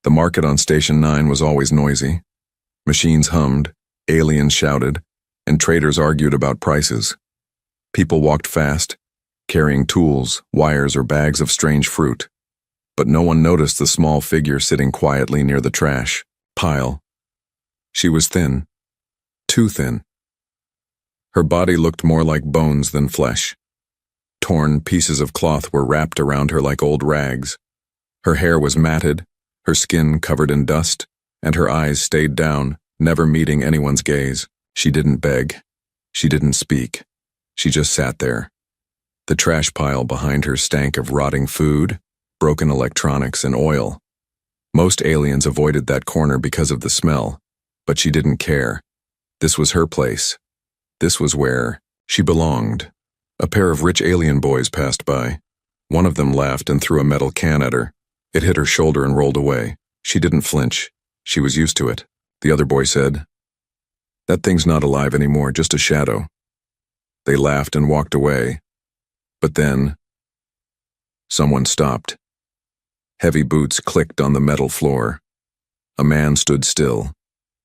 The market on Station 9 was always noisy. Machines hummed, aliens shouted, and traders argued about prices. People walked fast, carrying tools, wires, or bags of strange fruit. But no one noticed the small figure sitting quietly near the trash pile. She was thin, too thin. Her body looked more like bones than flesh. Torn pieces of cloth were wrapped around her like old rags. Her hair was matted, her skin covered in dust, and her eyes stayed down, never meeting anyone's gaze. She didn't beg. She didn't speak. She just sat there. The trash pile behind her stank of rotting food, broken electronics, and oil. Most aliens avoided that corner because of the smell, but she didn't care. This was her place. This was where she belonged. A pair of rich alien boys passed by. One of them laughed and threw a metal can at her. It hit her shoulder and rolled away. She didn't flinch. She was used to it. The other boy said, "That thing's not alive anymore, just a shadow." They laughed and walked away. But then, someone stopped. Heavy boots clicked on the metal floor. A man stood still.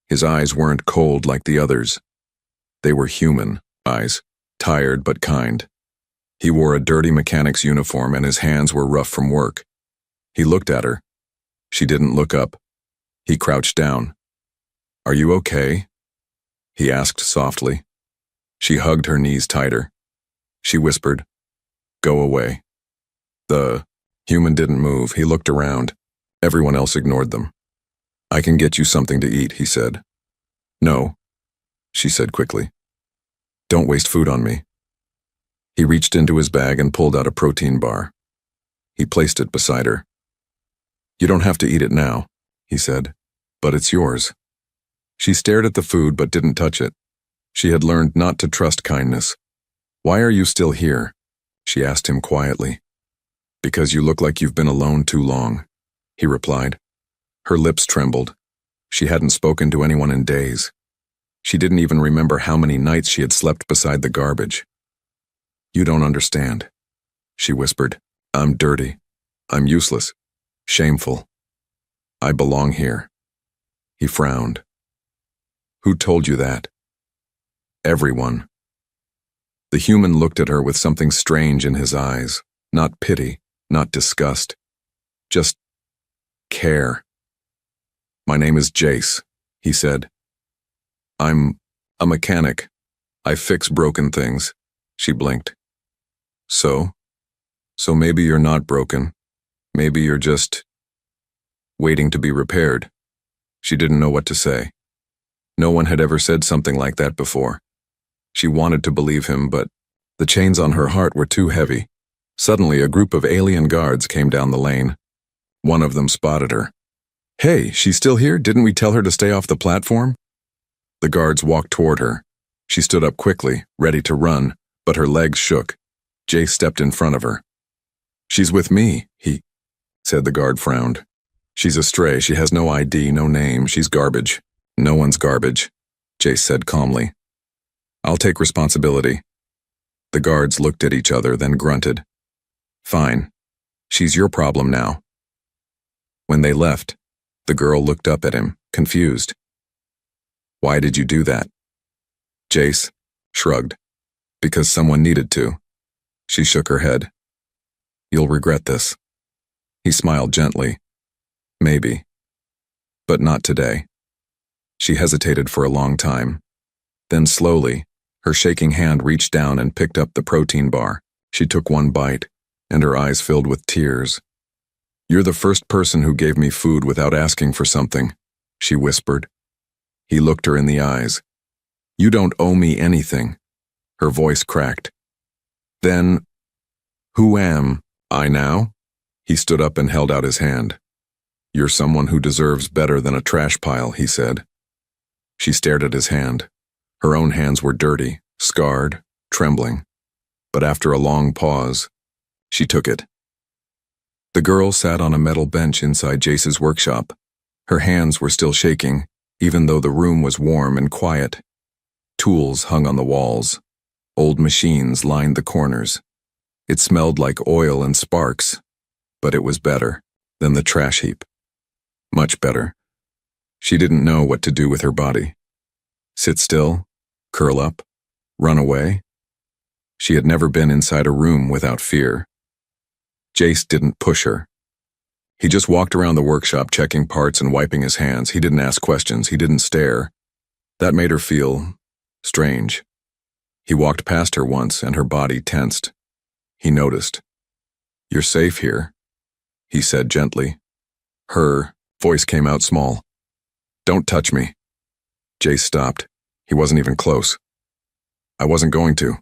His eyes weren't cold like the others. They were human eyes, tired but kind. He wore a dirty mechanic's uniform and his hands were rough from work. He looked at her. She didn't look up. He crouched down. "Are you okay?" he asked softly. She hugged her knees tighter. She whispered, "Go away." The human didn't move. He looked around. Everyone else ignored them. "I can get you something to eat," he said. "No," she said quickly. "Don't waste food on me." He reached into his bag and pulled out a protein bar. He placed it beside her. "You don't have to eat it now," he said, "but it's yours." She stared at the food but didn't touch it. She had learned not to trust kindness. "Why are you still here?" she asked him quietly. "Because you look like you've been alone too long," he replied. Her lips trembled. She hadn't spoken to anyone in days. She didn't even remember how many nights she had slept beside the garbage. "You don't understand," she whispered. "I'm dirty. I'm useless. Shameful. I belong here." He frowned. "Who told you that?" "Everyone." The human looked at her with something strange in his eyes. Not pity, not disgust. Just care. "My name is Jace," he said. "I'm a mechanic. I fix broken things." She blinked. So maybe you're not broken. Maybe you're just waiting to be repaired." She didn't know what to say. No one had ever said something like that before. She wanted to believe him, but the chains on her heart were too heavy. Suddenly, a group of alien guards came down the lane. One of them spotted her. "Hey, she's still here? Didn't we tell her to stay off the platform?" The guards walked toward her. She stood up quickly, ready to run, but her legs shook. Jay stepped in front of her. "She's with me," he said. The guard frowned. "She's a stray. She has no ID, no name. She's garbage." "No one's garbage," Jay said calmly. "I'll take responsibility." The guards looked at each other, then grunted. "Fine. She's your problem now." When they left, the girl looked up at him, confused. "Why did you do that?" Jace shrugged. "Because someone needed to." She shook her head. "You'll regret this." He smiled gently. "Maybe. But not today." She hesitated for a long time. Then slowly, her shaking hand reached down and picked up the protein bar. She took one bite, and her eyes filled with tears. "You're the first person who gave me food without asking for something," she whispered. He looked her in the eyes. "You don't owe me anything." Her voice cracked. "Then, who am I now?" He stood up and held out his hand. "You're someone who deserves better than a trash pile," he said. She stared at his hand. Her own hands were dirty, scarred, trembling. But after a long pause, she took it. The girl sat on a metal bench inside Jace's workshop. Her hands were still shaking, even though the room was warm and quiet. Tools hung on the walls. Old machines lined the corners. It smelled like oil and sparks, but it was better than the trash heap. Much better. She didn't know what to do with her body. Sit still? Curl up? Run away? She had never been inside a room without fear. Jace didn't push her. He just walked around the workshop checking parts and wiping his hands. He didn't ask questions. He didn't stare. That made her feel strange. He walked past her once and her body tensed. He noticed. "You're safe here," he said gently. Her voice came out small. "Don't touch me." Jace stopped. He wasn't even close. "I wasn't going to."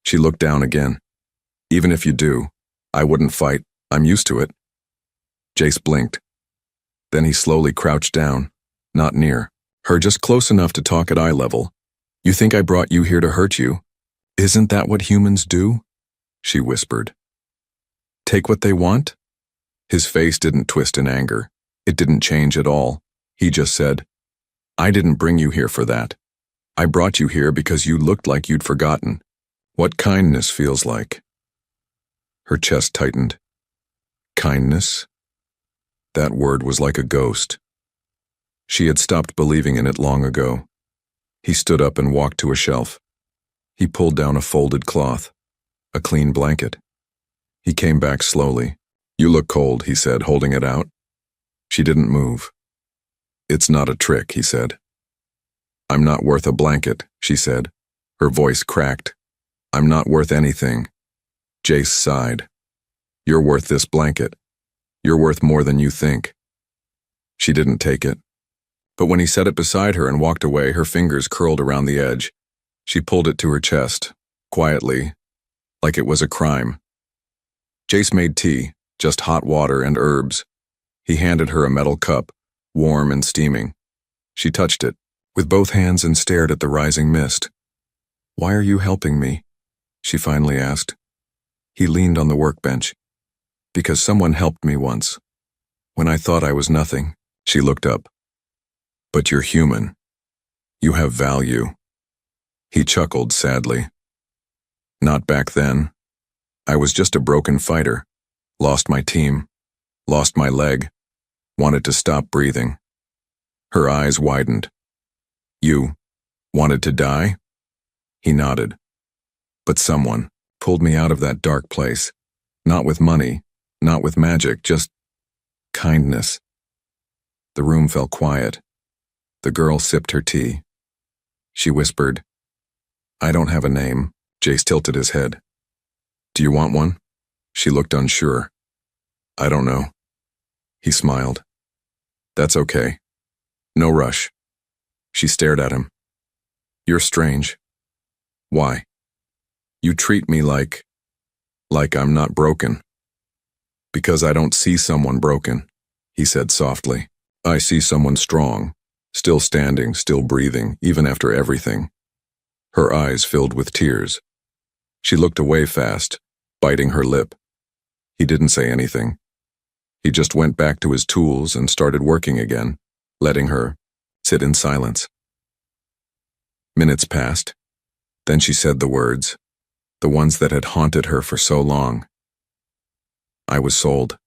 She looked down again. "Even if you do, I wouldn't fight. I'm used to it." Jace blinked. Then he slowly crouched down, not near her, just close enough to talk at eye level. "You think I brought you here to hurt you? Isn't that what humans do?" she whispered. "Take what they want?" His face didn't twist in anger. It didn't change at all. He just said, "I didn't bring you here for that. I brought you here because you looked like you'd forgotten what kindness feels like." Her chest tightened. Kindness? That word was like a ghost. She had stopped believing in it long ago. He stood up and walked to a shelf. He pulled down a folded cloth, a clean blanket. He came back slowly. "You look cold," he said, holding it out. She didn't move. "It's not a trick," he said. "I'm not worth a blanket," she said. Her voice cracked. "I'm not worth anything." Jace sighed. "You're worth this blanket. You're worth more than you think." She didn't take it. But when he set it beside her and walked away, her fingers curled around the edge. She pulled it to her chest, quietly, like it was a crime. Jace made tea, just hot water and herbs. He handed her a metal cup, warm and steaming. She touched it with both hands and stared at the rising mist. "Why are you helping me?" she finally asked. He leaned on the workbench. "Because someone helped me once. When I thought I was nothing." She looked up. "But you're human. You have value." He chuckled sadly. "Not back then. I was just a broken fighter. Lost my team. Lost my leg. Wanted to stop breathing." Her eyes widened. "You wanted to die?" He nodded. "But someone pulled me out of that dark place. Not with money, not with magic, just kindness." The room fell quiet. The girl sipped her tea. She whispered, "I don't have a name." Jace tilted his head. "Do you want one?" She looked unsure. "I don't know." He smiled. "That's okay. No rush." She stared at him. "You're strange." "Why?" "You treat me like I'm not broken." "Because I don't see someone broken," he said softly. "I see someone strong, still standing, still breathing, even after everything." Her eyes filled with tears. She looked away fast, biting her lip. He didn't say anything. He just went back to his tools and started working again, letting her sit in silence. Minutes passed. Then she said the words, the ones that had haunted her for so long. "I was sold."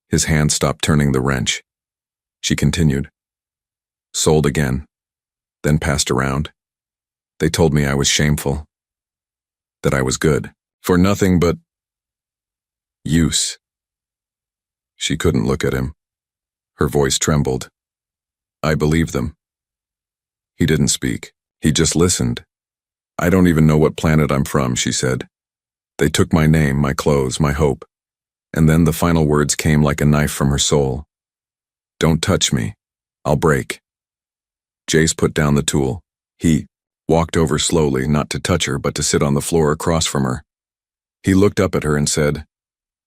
His hand stopped turning the wrench. She continued. "Sold again, then passed around. They told me I was shameful, that I was good, for nothing but use." She couldn't look at him. Her voice trembled. "I believed them." He didn't speak. He just listened. "I don't even know what planet I'm from," she said. "They took my name, my clothes, my hope." And then the final words came like a knife from her soul. "Don't touch me. I'll break." Jace put down the tool. He walked over slowly, not to touch her, but to sit on the floor across from her. He looked up at her and said,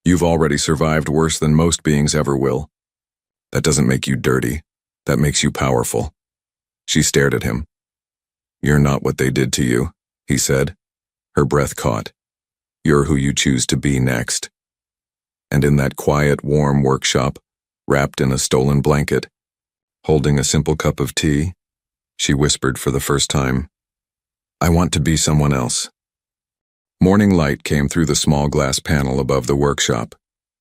"You've already survived worse than most beings ever will. That doesn't make you dirty. That makes you powerful." She stared at him. "You're not what they did to you," he said. Her breath caught. "You're who you choose to be next." And in that quiet, warm workshop, wrapped in a stolen blanket, holding a simple cup of tea, she whispered for the first time, "I want to be someone else." Morning light came through the small glass panel above the workshop.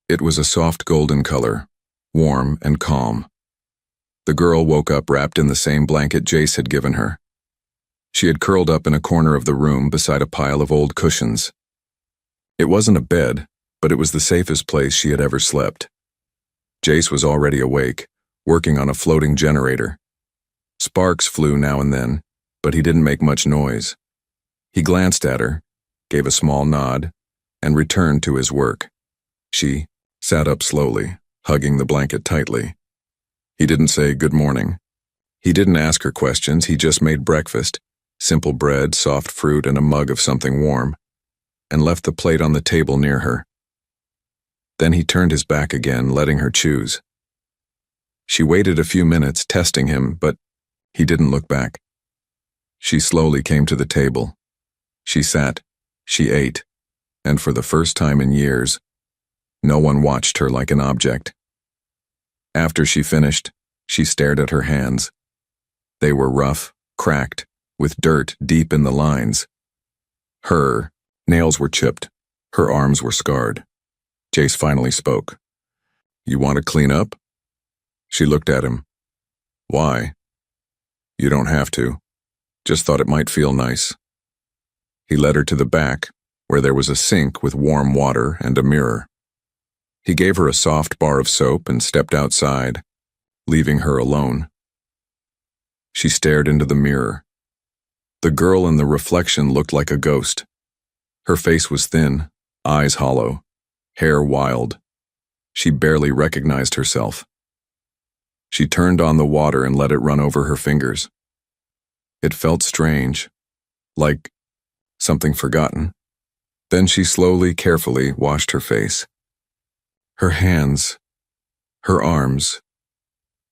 It was a soft golden color, warm and calm. The girl woke up wrapped in the same blanket Jace had given her. She had curled up in a corner of the room beside a pile of old cushions. It wasn't a bed, but it was the safest place she had ever slept. Jace was already awake, working on a floating generator. Sparks flew now and then, but he didn't make much noise. He glanced at her, gave a small nod, and returned to his work. She sat up slowly, hugging the blanket tightly. He didn't say good morning. He didn't ask her questions, he just made breakfast, simple bread, soft fruit, and a mug of something warm, and left the plate on the table near her. Then he turned his back again, letting her choose. She waited a few minutes, testing him, but he didn't look back. She slowly came to the table. She sat, she ate, and for the first time in years, no one watched her like an object. After she finished, she stared at her hands. They were rough, cracked, with dirt deep in the lines. Her nails were chipped. Her arms were scarred. Jace finally spoke. "You want to clean up?" She looked at him. "Why?" "You don't have to. Just thought it might feel nice." He led her to the back, where there was a sink with warm water and a mirror. He gave her a soft bar of soap and stepped outside, leaving her alone. She stared into the mirror. The girl in the reflection looked like a ghost. Her face was thin, eyes hollow, hair wild. She barely recognized herself. She turned on the water and let it run over her fingers. It felt strange, like something forgotten. Then she slowly, carefully washed her face. Her hands, her arms.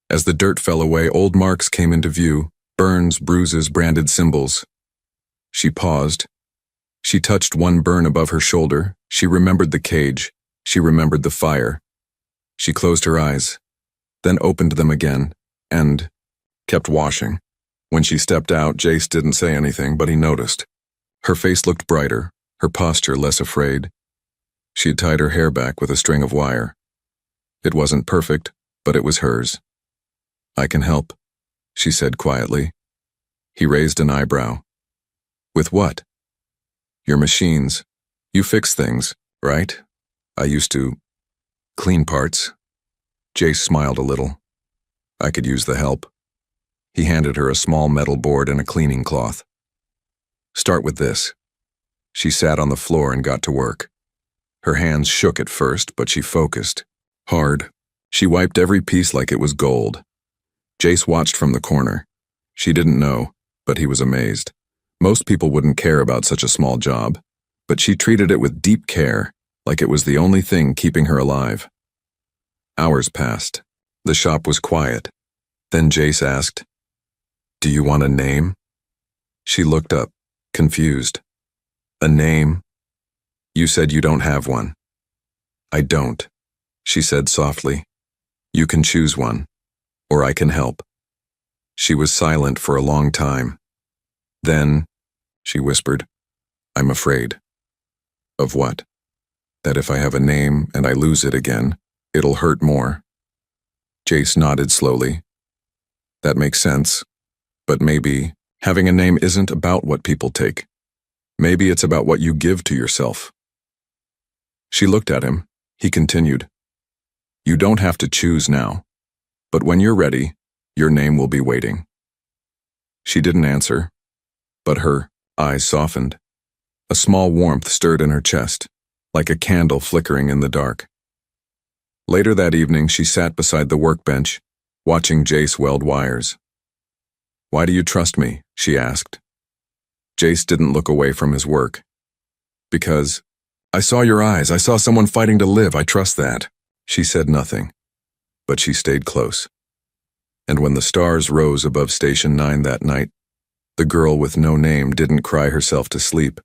As the dirt fell away, old marks came into view, burns, bruises, branded symbols. She paused. She touched one burn above her shoulder. She remembered the cage. She remembered the fire. She closed her eyes, then opened them again, and kept washing. When she stepped out, Jace didn't say anything, but he noticed. Her face looked brighter, her posture less afraid. She had tied her hair back with a string of wire. It wasn't perfect, but it was hers. "I can help," she said quietly. He raised an eyebrow. "With what?" "Your machines. You fix things, right?" "I used to clean parts." Jace smiled a little. "I could use the help." He handed her a small metal board and a cleaning cloth. "Start with this." She sat on the floor and got to work. Her hands shook at first, but she focused. Hard. She wiped every piece like it was gold. Jace watched from the corner. She didn't know, but he was amazed. Most people wouldn't care about such a small job, but she treated it with deep care, like it was the only thing keeping her alive. Hours passed. The shop was quiet. Then Jace asked, "Do you want a name?" She looked up, confused. "A name? You said you don't have one." "I don't," she said softly. "You can choose one, or I can help." She was silent for a long time. Then, she whispered, "I'm afraid." "Of what?" "That if I have a name and I lose it again, it'll hurt more." Jace nodded slowly. "That makes sense. But maybe having a name isn't about what people take. Maybe it's about what you give to yourself." She looked at him. He continued, "You don't have to choose now, but when you're ready, your name will be waiting." She didn't answer, but her eyes softened. A small warmth stirred in her chest, like a candle flickering in the dark. Later that evening, she sat beside the workbench, watching Jace weld wires. "Why do you trust me?" she asked. Jace didn't look away from his work. "Because I saw your eyes. I saw someone fighting to live. I trust that." She said nothing, but she stayed close. And when the stars rose above Station 9 that night, the girl with no name didn't cry herself to sleep.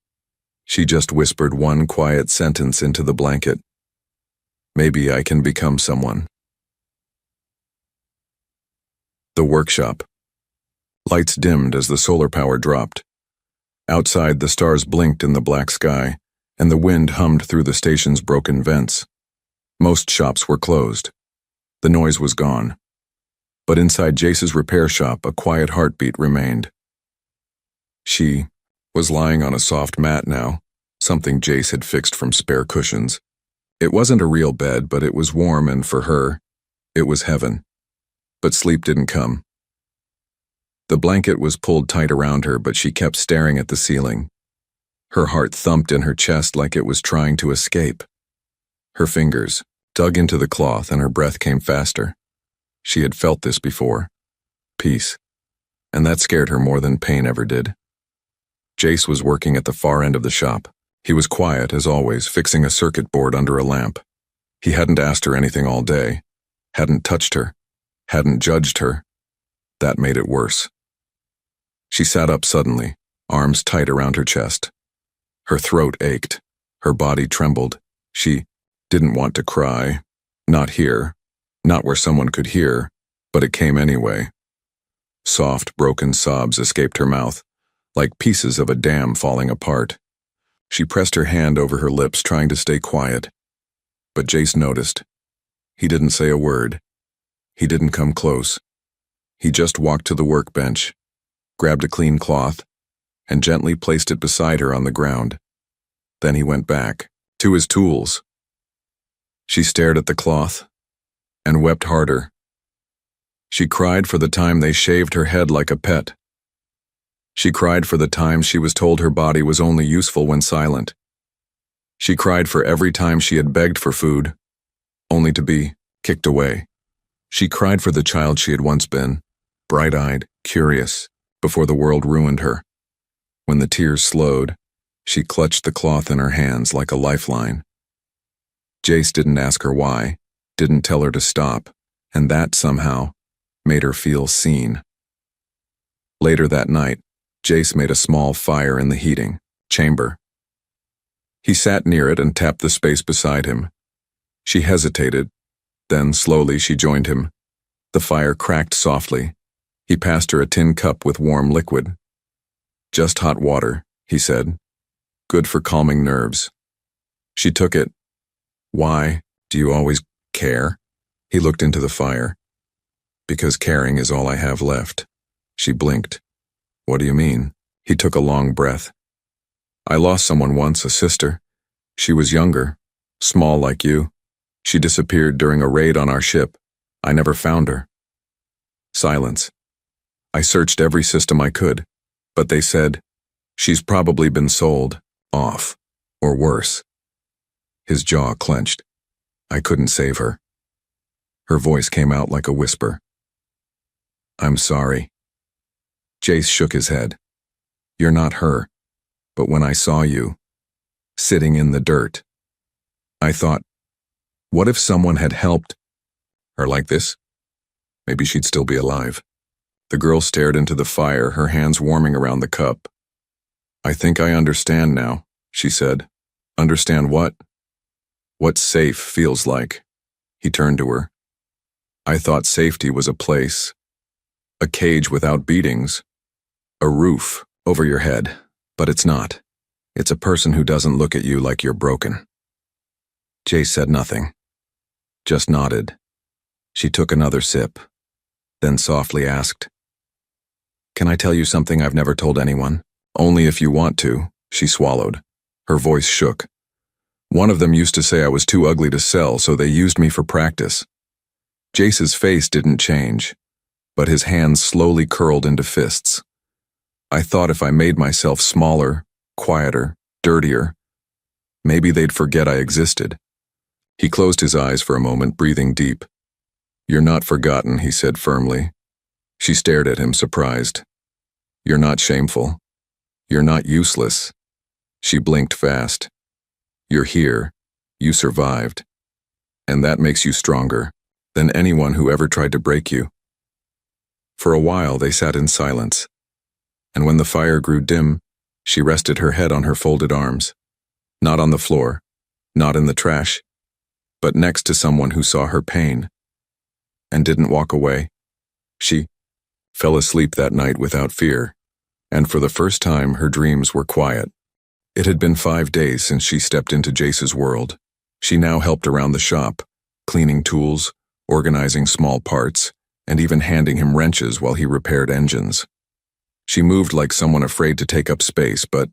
She just whispered one quiet sentence into the blanket. "Maybe I can become someone." The workshop. Lights dimmed as the solar power dropped. Outside, the stars blinked in the black sky, and the wind hummed through the station's broken vents. Most shops were closed. The noise was gone. But inside Jace's repair shop, a quiet heartbeat remained. She was lying on a soft mat now, something Jace had fixed from spare cushions. It wasn't a real bed, but it was warm, and for her, it was heaven. But sleep didn't come. The blanket was pulled tight around her, but she kept staring at the ceiling. Her heart thumped in her chest like it was trying to escape. Her fingers dug into the cloth and her breath came faster. She had felt this before. Peace. And that scared her more than pain ever did. Jace was working at the far end of the shop. He was quiet, as always, fixing a circuit board under a lamp. He hadn't asked her anything all day, hadn't touched her, hadn't judged her. That made it worse. She sat up suddenly, arms tight around her chest. Her throat ached. Her body trembled. She didn't want to cry. Not here. Not where someone could hear, but it came anyway. Soft, broken sobs escaped her mouth, like pieces of a dam falling apart. She pressed her hand over her lips, trying to stay quiet. But Jace noticed. He didn't say a word. He didn't come close. He just walked to the workbench, grabbed a clean cloth, and gently placed it beside her on the ground. Then he went back to his tools. She stared at the cloth and wept harder. She cried for the time they shaved her head like a pet. She cried for the time she was told her body was only useful when silent. She cried for every time she had begged for food, only to be kicked away. She cried for the child she had once been, bright-eyed, curious, before the world ruined her. When the tears slowed, she clutched the cloth in her hands like a lifeline. Jace didn't ask her why, didn't tell her to stop, and that somehow made her feel seen. Later that night, Jace made a small fire in the heating chamber. He sat near it and tapped the space beside him. She hesitated, then slowly she joined him. The fire cracked softly. He passed her a tin cup with warm liquid. "Just hot water," he said. "Good for calming nerves." She took it. "Why? Do you always care?" He looked into the fire. "Because caring is all I have left." She blinked. "What do you mean?" He took a long breath. "I lost someone once, a sister. She was younger, small like you. She disappeared during a raid on our ship. I never found her." Silence. "I searched every system I could, but they said, she's probably been sold, off, or worse." His jaw clenched. "I couldn't save her." Her voice came out like a whisper. "I'm sorry." Jace shook his head. "You're not her, but when I saw you, sitting in the dirt, I thought, what if someone had helped her like this? Maybe she'd still be alive." The girl stared into the fire, her hands warming around the cup. "I think I understand now," she said. "Understand what?" "What safe feels like." He turned to her. "I thought safety was a place, a cage without beatings, a roof over your head, but it's not. It's a person who doesn't look at you like you're broken." Jace said nothing, just nodded. She took another sip, then softly asked, "Can I tell you something I've never told anyone?" "Only if you want to," she swallowed. Her voice shook. "One of them used to say I was too ugly to sell, so they used me for practice." Jace's face didn't change, but his hands slowly curled into fists. "I thought if I made myself smaller, quieter, dirtier, maybe they'd forget I existed." He closed his eyes for a moment, breathing deep. "You're not forgotten," he said firmly. She stared at him, surprised. "You're not shameful. You're not useless." She blinked fast. "You're here. You survived. And that makes you stronger than anyone who ever tried to break you." For a while they sat in silence, and when the fire grew dim, she rested her head on her folded arms. Not on the floor, not in the trash, but next to someone who saw her pain and didn't walk away. She fell asleep that night without fear, and for the first time her dreams were quiet. It had been 5 days since she stepped into Jace's world. She now helped around the shop, cleaning tools, organizing small parts, and even handing him wrenches while he repaired engines. She moved like someone afraid to take up space, but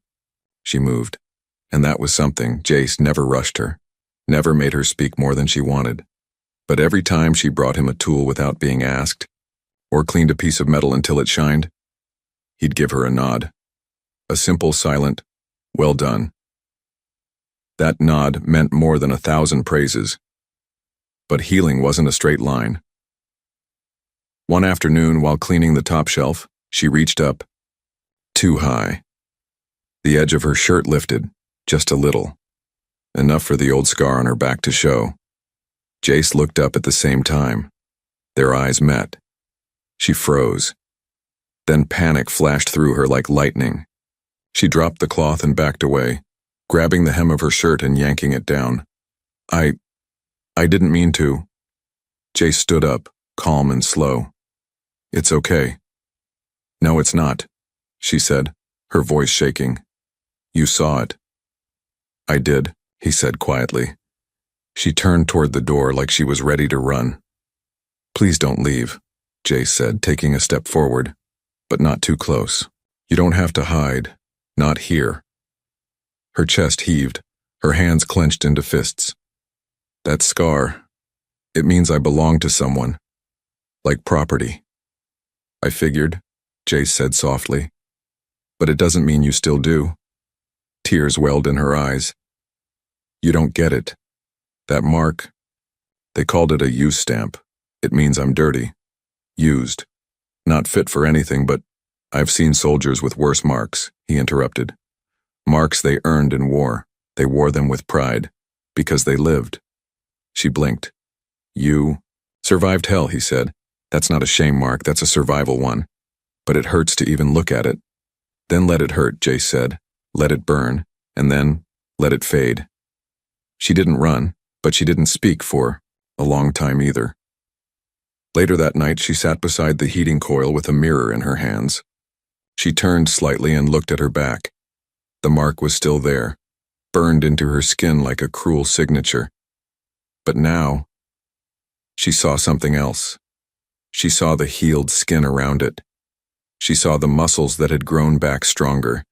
she moved. And that was something. Jace never rushed her, never made her speak more than she wanted. But every time she brought him a tool without being asked, or cleaned a piece of metal until it shined, he'd give her a nod. A simple, silent, "Well done." That nod meant more than 1,000 praises. But healing wasn't a straight line. One afternoon, while cleaning the top shelf, she reached up. Too high. The edge of her shirt lifted, just a little. Enough for the old scar on her back to show. Jace looked up at the same time. Their eyes met. She froze. Then panic flashed through her like lightning. She dropped the cloth and backed away, grabbing the hem of her shirt and yanking it down. I didn't mean to. Jace stood up, calm and slow. It's okay. No, it's not, she said, her voice shaking. You saw it. I did, he said quietly. She turned toward the door like she was ready to run. Please don't leave, Jace said, taking a step forward, but not too close. You don't have to hide. Not here. Her chest heaved, her hands clenched into fists. That scar, it means I belong to someone. Like property. I figured, Jace said softly. But it doesn't mean you still do. Tears welled in her eyes. You don't get it. That mark, they called it a use stamp. It means I'm dirty. Used. Not fit for anything, but I've seen soldiers with worse marks, he interrupted. Marks they earned in war. They wore them with pride. Because they lived. She blinked. You survived hell, he said. That's not a shame mark, that's a survival one. But it hurts to even look at it. Then let it hurt, Jace said. Let it burn, and then let it fade. She didn't run, but she didn't speak for a long time either. Later that night, she sat beside the heating coil with a mirror in her hands. She turned slightly and looked at her back. The mark was still there, burned into her skin like a cruel signature. But now, she saw something else. She saw the healed skin around it. She saw the muscles that had grown back stronger.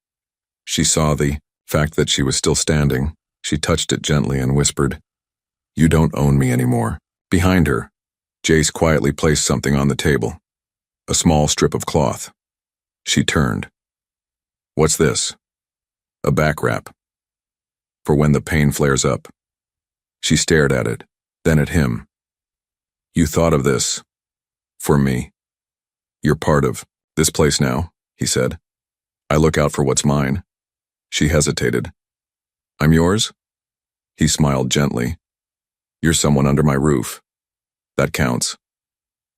She saw the fact that she was still standing. She touched it gently and whispered, You don't own me anymore. Behind her, Jace quietly placed something on the table. A small strip of cloth. She turned. What's this? A back wrap. For when the pain flares up. She stared at it, then at him. You thought of this. For me. You're part of this place now, he said. I look out for what's mine. She hesitated. I'm yours? He smiled gently. You're someone under my roof. That counts.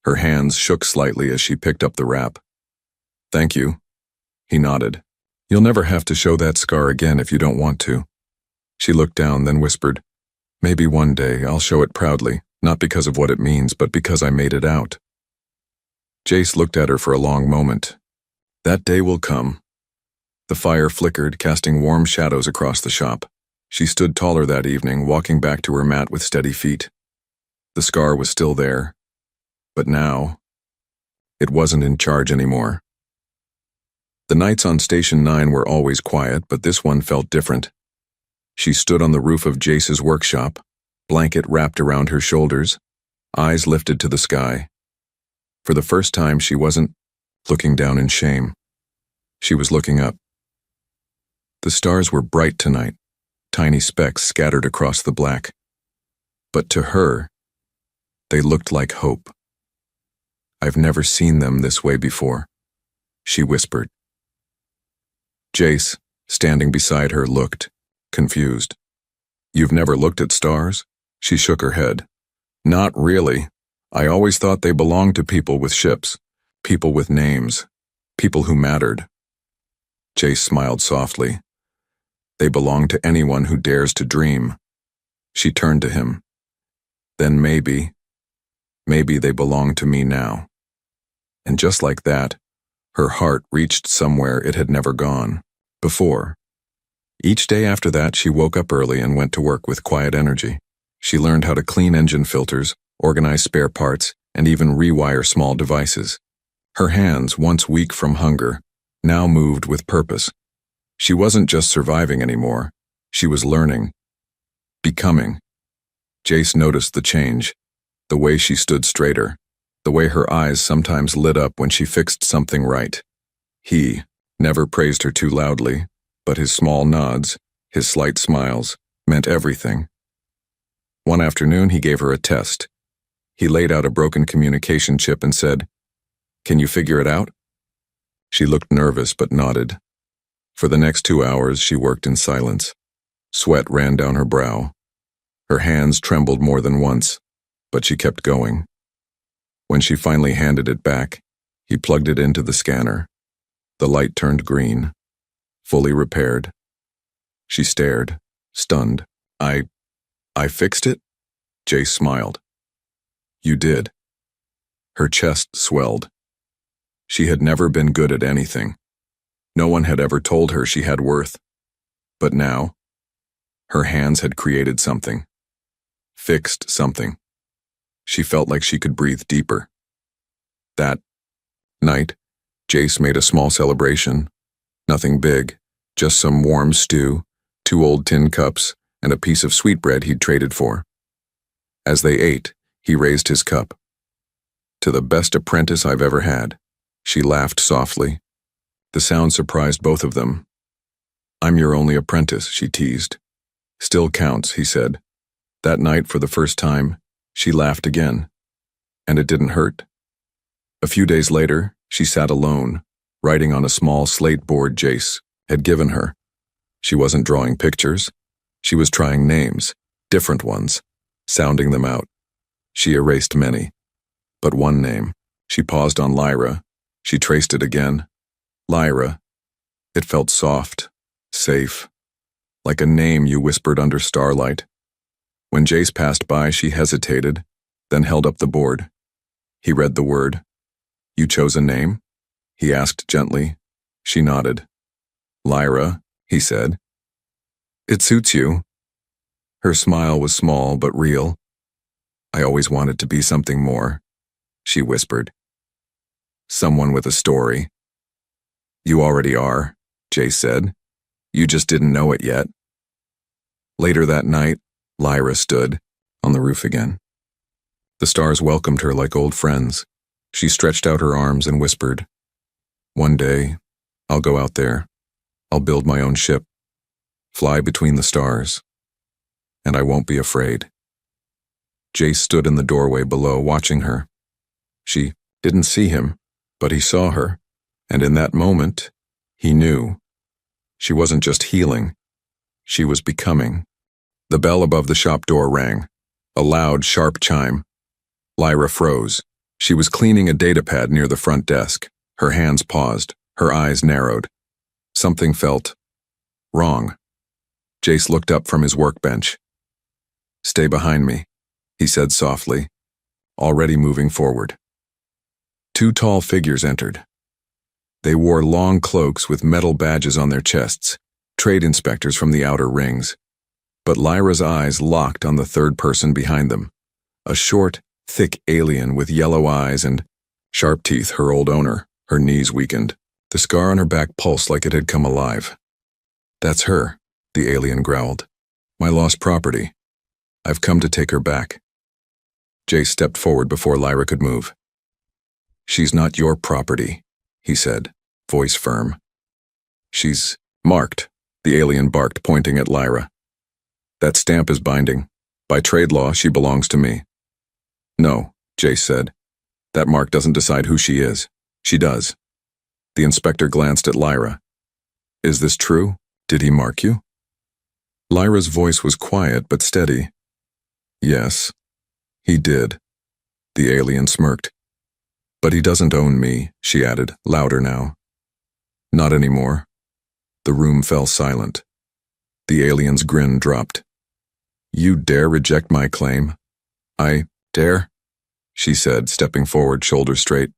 Her hands shook slightly as she picked up the wrap. Thank you. He nodded. You'll never have to show that scar again if you don't want to. She looked down, then whispered, Maybe one day I'll show it proudly, not because of what it means, but because I made it out. Jace looked at her for a long moment. That day will come. The fire flickered, casting warm shadows across the shop. She stood taller that evening, walking back to her mat with steady feet. The scar was still there. But now, it wasn't in charge anymore. The nights on Station 9 were always quiet, but this one felt different. She stood on the roof of Jace's workshop, blanket wrapped around her shoulders, eyes lifted to the sky. For the first time, she wasn't looking down in shame. She was looking up. The stars were bright tonight, tiny specks scattered across the black. But to her, they looked like hope. I've never seen them this way before, she whispered. Jace, standing beside her, looked, confused. You've never looked at stars? She shook her head. Not really. I always thought they belonged to people with ships, people with names, people who mattered. Jace smiled softly. They belong to anyone who dares to dream. She turned to him. Then maybe they belong to me now. And just like that, her heart reached somewhere it had never gone before. Each day after that, she woke up early and went to work with quiet energy. She learned how to clean engine filters, organize spare parts, and even rewire small devices. Her hands, once weak from hunger, now moved with purpose. She wasn't just surviving anymore. She was learning, becoming. Jace noticed the change, the way she stood straighter, the way her eyes sometimes lit up when she fixed something right. He never praised her too loudly, but his small nods, his slight smiles, meant everything. One afternoon, he gave her a test. He laid out a broken communication chip and said, "Can you figure it out?" She looked nervous but nodded. For the next 2 hours, she worked in silence. Sweat ran down her brow. Her hands trembled more than once, but she kept going. When she finally handed it back, he plugged it into the scanner. The light turned green, fully repaired. She stared, stunned. I fixed it?" Jace smiled. "You did." Her chest swelled. She had never been good at anything. No one had ever told her she had worth. But now, her hands had created something. Fixed something. She felt like she could breathe deeper. That night, Jace made a small celebration. Nothing big, just some warm stew, 2 old tin cups, and a piece of sweetbread he'd traded for. As they ate, he raised his cup. "To the best apprentice I've ever had." She laughed softly. The sound surprised both of them. "I'm your only apprentice," she teased. "Still counts," he said. That night, for the first time, she laughed again. And it didn't hurt. A few days later, she sat alone, writing on a small slate board Jace had given her. She wasn't drawing pictures. She was trying names, different ones, sounding them out. She erased many. But one name. She paused on Lyra. She traced it again. Lyra. It felt soft, safe, like a name you whispered under starlight. When Jace passed by, she hesitated, then held up the board. He read the word. "You chose a name?" he asked gently. She nodded. "Lyra," he said. "It suits you." Her smile was small but real. "I always wanted to be something more," she whispered. "Someone with a story." "You already are," Jace said. "You just didn't know it yet." Later that night, Lyra stood on the roof again. The stars welcomed her like old friends. She stretched out her arms and whispered, "One day, I'll go out there. I'll build my own ship, fly between the stars, and I won't be afraid." Jace stood in the doorway below, watching her. She didn't see him, but he saw her, and in that moment, he knew. She wasn't just healing, she was becoming. The bell above the shop door rang, a loud, sharp chime. Lyra froze. She was cleaning a datapad near the front desk. Her hands paused, her eyes narrowed. Something felt wrong. Jace looked up from his workbench. "Stay behind me," he said softly, already moving forward. 2 tall figures entered. They wore long cloaks with metal badges on their chests, trade inspectors from the outer rings. But Lyra's eyes locked on the third person behind them, a short, thick alien with yellow eyes and sharp teeth, her old owner. Her knees weakened. The scar on her back pulsed like it had come alive. "That's her," the alien growled. "My lost property. I've come to take her back." Jace stepped forward before Lyra could move. "She's not your property," he said, voice firm. "She's marked," the alien barked, pointing at Lyra. "That stamp is binding. By trade law, she belongs to me." "No," Jace said. "That mark doesn't decide who she is. She does." The inspector glanced at Lyra. "Is this true? Did he mark you?" Lyra's voice was quiet but steady. "Yes, he did." The alien smirked. "But he doesn't own me," she added, louder now. "Not anymore." The room fell silent. The alien's grin dropped. "You dare reject my claim?" "I dare," she said, stepping forward, shoulders straight.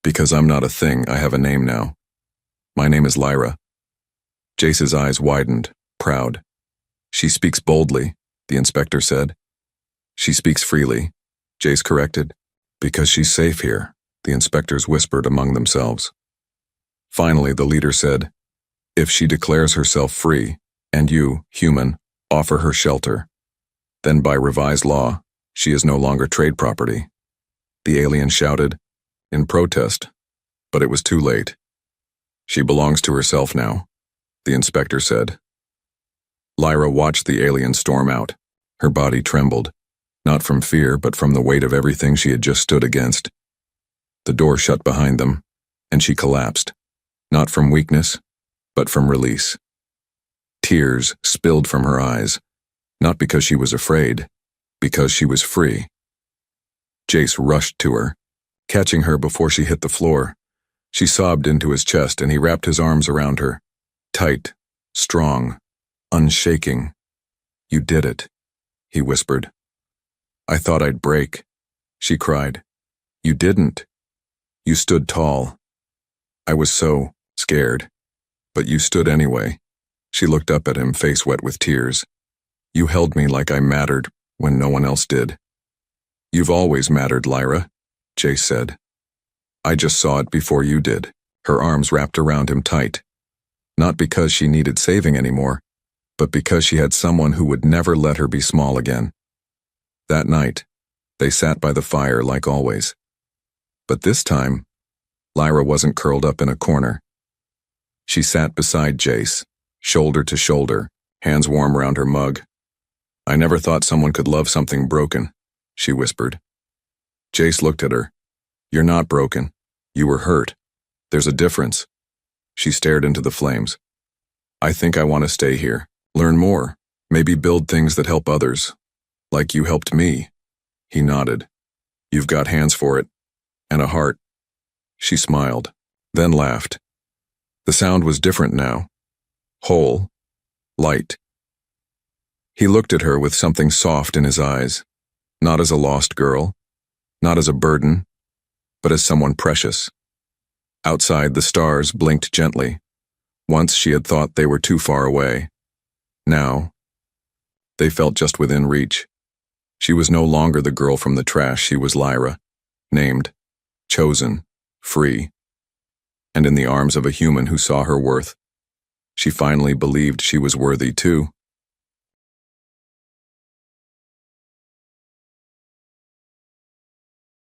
"Because I'm not a thing, I have a name now. My name is Lyra." Jace's eyes widened, proud. "She speaks boldly," the inspector said. "She speaks freely, Jace corrected. Because she's safe here, the inspectors whispered among themselves. Finally, the leader said, if she declares herself free, and you, human, offer her shelter, then by revised law, she is no longer trade property. The alien shouted, in protest, but it was too late. She belongs to herself now, the inspector said. Lyra watched the alien storm out. Her body trembled, not from fear but from the weight of everything she had just stood against. The door shut behind them, and she collapsed, not from weakness, but from release. Tears spilled from her eyes, not because she was afraid, because she was free. Jace rushed to her, catching her before she hit the floor. She sobbed into his chest and he wrapped his arms around her, tight, strong, unshaking. You did it, he whispered. I thought I'd break, she cried. You didn't. You stood tall. I was so scared, but you stood anyway. She looked up at him, face wet with tears. You held me like I mattered when no one else did. You've always mattered, Lyra, Jace said. I just saw it before you did. Her arms wrapped around him tight. Not because she needed saving anymore, but because she had someone who would never let her be small again. That night, they sat by the fire like always. But this time, Lyra wasn't curled up in a corner. She sat beside Jace, shoulder to shoulder, hands warm around her mug. I never thought someone could love something broken, she whispered. Jace looked at her. You're not broken. You were hurt. There's a difference. She stared into the flames. I think I want to stay here, learn more, maybe build things that help others. Like you helped me. He nodded. You've got hands for it. And a heart. She smiled, then laughed. The sound was different now. Whole. Light. He looked at her with something soft in his eyes. Not as a lost girl. Not as a burden. But as someone precious. Outside, the stars blinked gently. Once she had thought they were too far away. Now, they felt just within reach. She was no longer the girl from the trash. She was Lyra, named, chosen, free, and in the arms of a human who saw her worth. She finally believed she was worthy too.